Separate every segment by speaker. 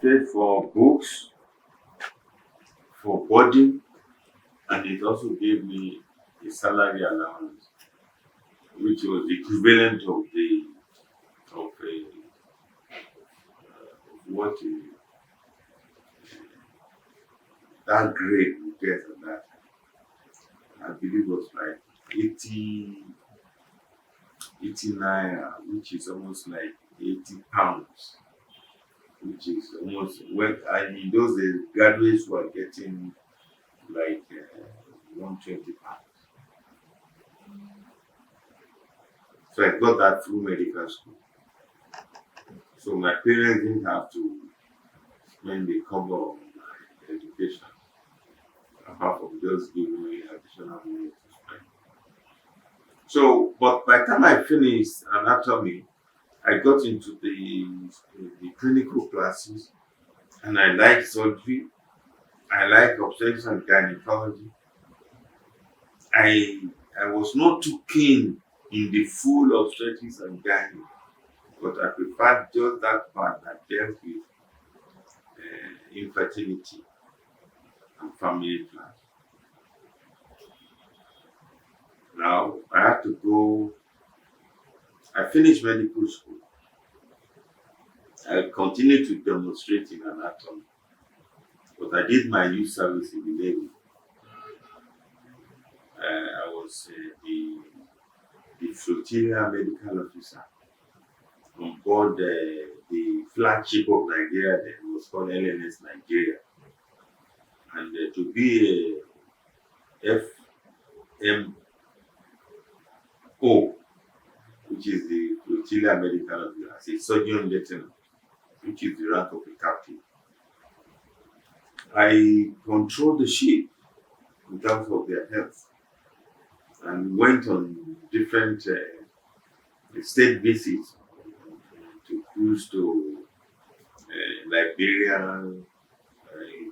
Speaker 1: paid for books, for boarding, and it also gave me a salary allowance, which was the equivalent of what that grade we get at that time. I believe it was like 80 naira, which is almost like 80 pounds, which is almost when in those days graduates were getting like 120 pounds. So I got that through medical school. So my parents didn't have to spend the cover of my education, apart from just giving me additional money to spend. So, but by the time I finished anatomy, I got into the clinical classes, and I liked surgery. I like obstetrics and gynecology. I was not too keen in the full obstetrics and gynae, but I preferred just that part that dealt with infertility and family plans. Now I have to go. I finished medical school. I continued to demonstrate in anatomy, but I did my youth service in the Navy. I was the flotilla medical officer on board the flagship of Nigeria. Then it was called LNS Nigeria, and to be a FMO, which is the flotilla medical officer, as a surgeon lieutenant, which is the rank of a captain. I controlled the ship in terms of their health, and went on different state visits to cruise to Liberia,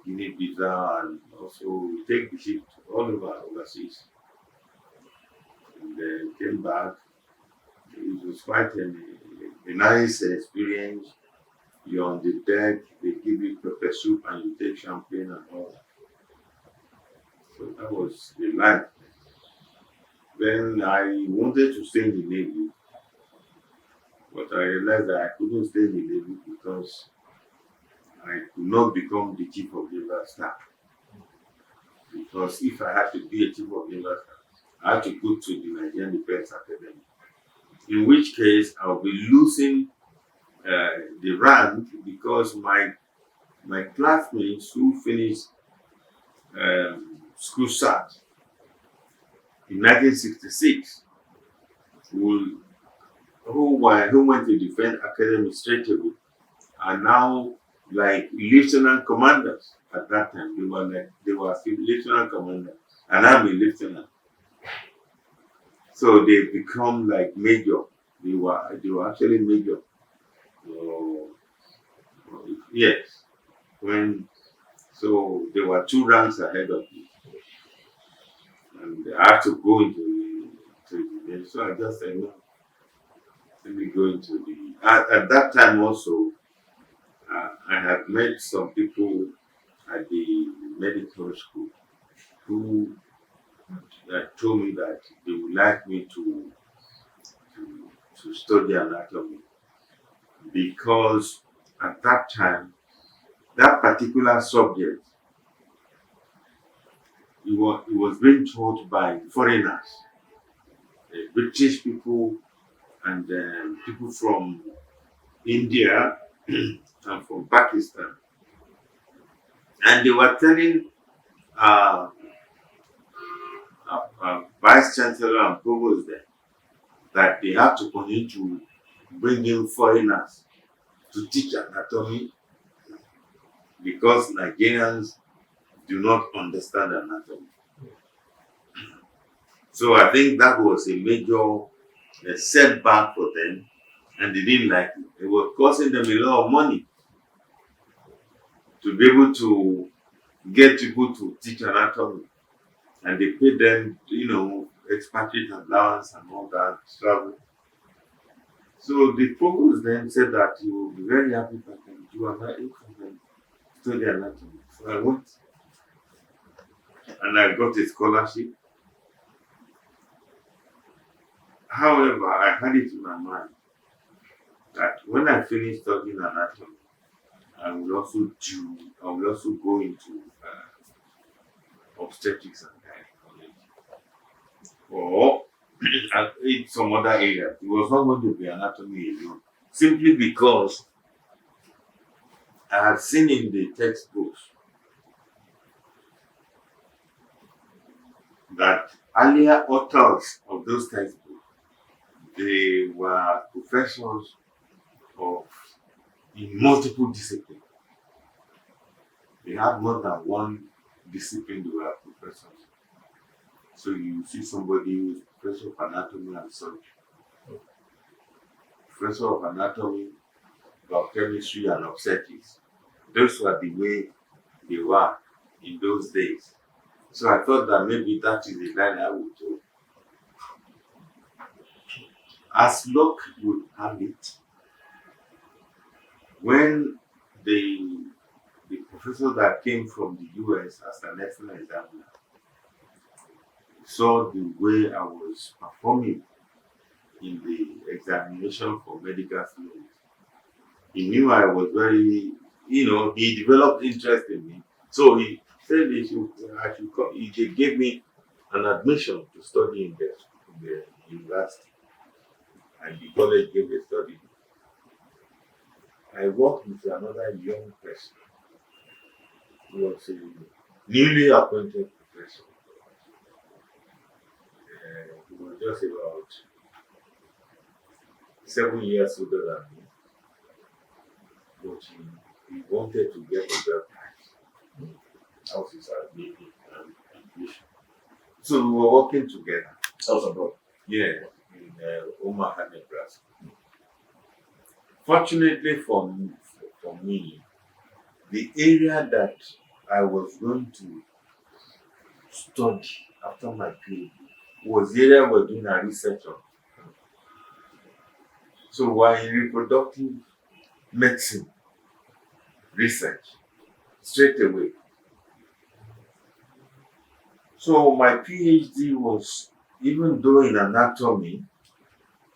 Speaker 1: Guinea-Bissau, and also take the ship all over overseas. And then came back. It was quite a nice experience. You're on the deck, they give you pepper soup and you take champagne and all that. So that was the life. Then I wanted to stay in the Navy, but I realized that I couldn't stay in the Navy because I could not become the chief of naval staff. Because if I had to be a chief of naval staff, I had to go to the Nigerian Defense Academy, in which case I'll be losing the rank, because my classmates who finished school start in 1966 who went to Defense Academy straight away are now like lieutenant commanders. At that time they were still lieutenant commanders, and I'm a lieutenant. So they become like major. They were actually major. Yes. So there were 2 ranks ahead of me, and I have to go into the Navy. So I just said, no, let me go into the. At that time also, I had met some people at the medical school who told me that they would like me to study anatomy, because at that time, that particular subject, it was being taught by foreigners, British people, and people from India and from Pakistan. And they were telling Vice Chancellor and Provost there that they have to continue to bring in foreigners to teach anatomy, because Nigerians do not understand anatomy. So I think that was a major setback for them, and they didn't like it. It was costing them a lot of money to be able to get people to teach anatomy, and they paid them, expatriate allowance and all that travel. So the provost then said that he will be very happy if I can do another study anatomy. So I went and I got a scholarship. However, I had it in my mind that when I finish studying anatomy, I will also go into obstetrics and gynecology or in some other area. It was not going to be anatomy alone, simply because I had seen in the textbooks that earlier authors of those textbooks, they were professors of in multiple disciplines. They had more than one discipline they were professors. So you see somebody who is professor of anatomy and surgery, professor of anatomy, biochemistry, and obstetrics. Those were the way they were in those days. So I thought that maybe that is the line I would do. As luck would have it, when the professor that came from the US as an external examiner saw the way I was performing in the examination for medical students, he knew I was very, he developed interest in me. So he said I should come. He gave me an admission to study in the university, and the college gave me study. I worked with another young person who was a newly appointed professor. He was just about 7 years older than me, but he wanted to get a job. That was his ambition. So we were working together.
Speaker 2: That was abroad.
Speaker 1: Yeah, in Omaha, Nebraska. Fortunately for me, the area that I was going to study after my PhD was the area we're doing our research on. So we're in reproductive medicine research straight away. So my PhD was, even though in anatomy,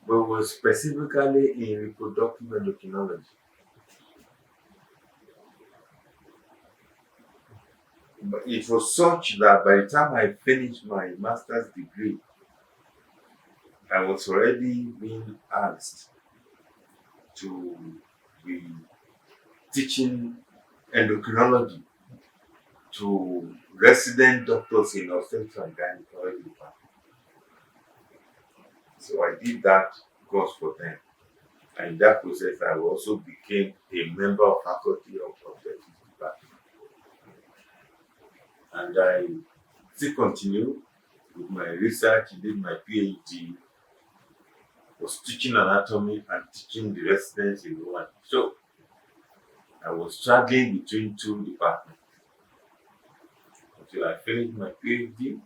Speaker 1: but was specifically in reproductive endocrinology. But it was such that by the time I finished my master's degree, I was already being asked to be teaching endocrinology to resident doctors in obstetrics and gynecology department. So I did that course for them. And in that process, I also became a member of faculty of obstetrics department. And I still continue with my research, did my PhD, was teaching anatomy and teaching the residents in one. So I was traveling between two departments until I finished my PhD,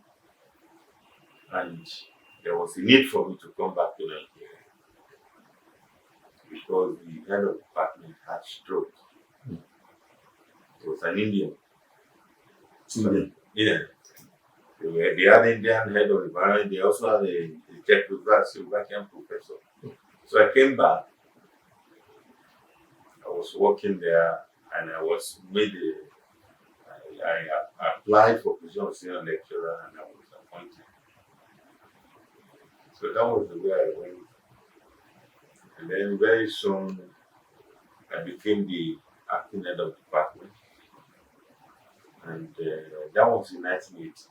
Speaker 1: and there was a need for me to come back to Nigeria because the head of the department had stroke. It was an Indian. Yeah. They had an Indian head of the department. They also had a Czechoslovakian professor. So I came back. I was working there, and I was I applied for position of senior lecturer, and I was appointed. So that was the way I went. And then very soon, I became the acting head of the department. And that was in 1980.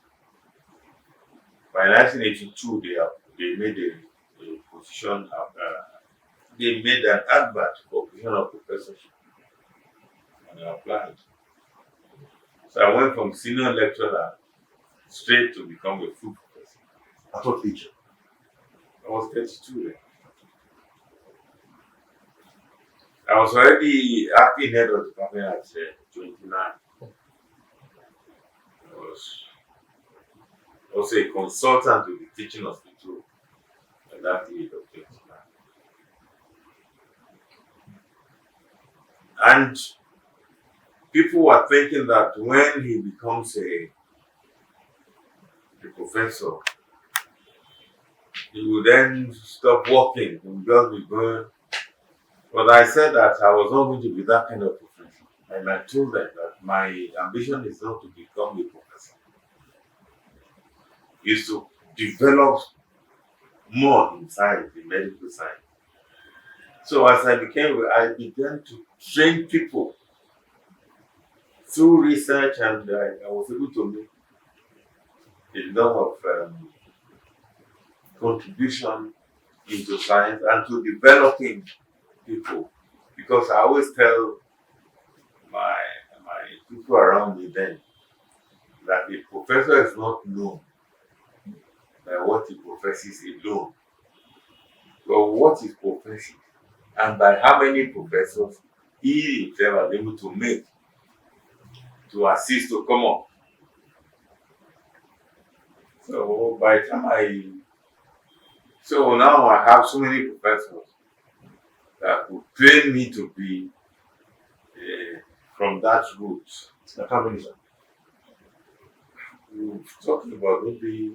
Speaker 1: By 1982, they made a position, they made an advert for position of professorship. And I applied. So I went from senior lecturer straight to become a full professor.
Speaker 2: At what age?
Speaker 1: I was 32 then. I was already acting head of the department at 29. I was also a consultant with the teaching hospital at that age of 29. And people were thinking that when he becomes a professor, he would then stop working. He would just be going. But I said that I was not going to be that kind of professor. And I told them that my ambition is not to become a professor, it's to develop more in science, in medical science. So as I began to train people through research, and I was able to make a lot of contribution into science and to developing people. Because I always tell my people around me then that a professor is not known by what he professes alone, but what he professes and by how many professors he himself was able to make to assist to come up. So by the time so now I have so many professors that could train me to be from that route.
Speaker 2: Like how many, sir?
Speaker 1: We're talking about maybe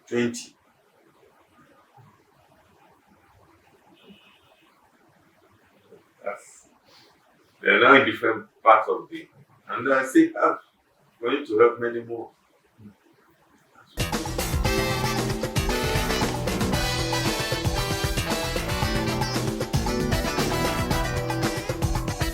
Speaker 1: 20. That's, they're now in different parts of the, and I still have going to help many more.